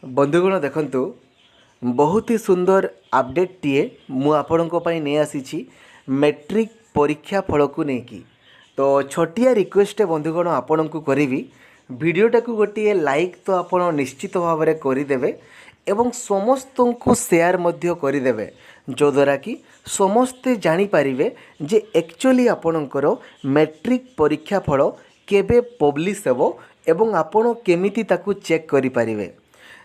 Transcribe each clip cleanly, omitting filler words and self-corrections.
बंधुगण देखंतु बहुत ही सुंदर अपडेट टीए मु आपणों नहीं आसी मैट्रिक परीक्षा फल को लेकिन तो छोटिया रिक्वेस्ट बंधुगण आपण को करी वीडियोटा को गोटे लाइक तो आप निश्चित भाव में करदे एवं समस्त को शेयर करदे जो द्वारा कि समस्ते जानीपारे जे एक्चुअली आपणकर मैट्रिक परीक्षा फल केबे पब्लिश हेबो एवं आपण केमिति ताकू चेक करिपारिबे।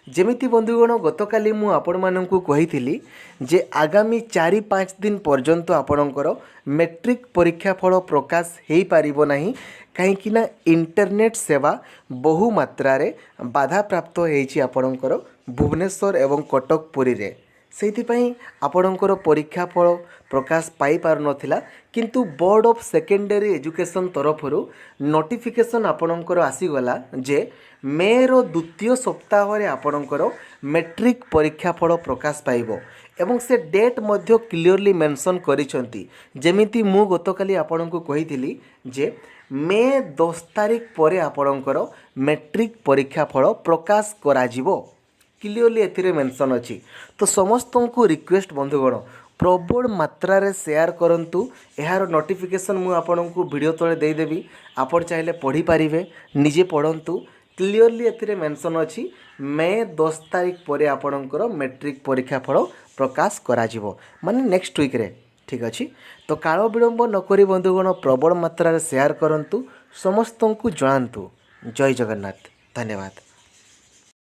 जेमिति बंधुगण गतकाली मु आपण माननकु कहिथिली जे आगामी 4-5 दिन पर्यंत आपणकर मैट्रिक परीक्षा फल प्रकाश हेई पारिबो नाही कहीं इंटरनेट सेवा बहु मात्रा रे बाधा प्राप्त होईछि आपणकर भुवनेश्वर एवं कटक पुरी रे सेहिथिपाई आपणकर परीक्षा फल प्रकाश पाई पार नथिला किंतु बोर्ड ऑफ सेकेंडरी एजुकेशन तरफरु नोटिफिकेशन आपणकर आसीगला जे मे रो द्वितीय सप्ताह रे आपणकर मैट्रिक परीक्षा फल प्रकाश पाइबो एवं से डेट मध्य क्लियरली मेंशन करिसंती जेमिति मु गतकाली आपणको कहिथिली जे मे 10 तारिख परे आपणकर मैट्रिक परीक्षा फल प्रकाश कराजिवो क्लियरली एथिरे मेंशन अछि। तो समस्त को रिक्वेस्ट बंधुगण प्रबल मात्रा रे शेयर करंतु यार नोटिफिकेशन मु आपनको वीडियो तले दे देबी आपण चाहिले पढ़ी पारिबे निजे पढ़ंतु क्लियरली एथिरे मेंशन अछि मे 10 तारिख परे आपणकर मैट्रिक परीक्षा फल प्रकाश कराजिवो माने नेक्स्ट वीक रे ठीक अछि। तो काल विलंब नकरी बंधुगण प्रबल मात्रा रे शेयर करंतु समस्त को जणांतु। जय जगन्नाथ धन्यवाद।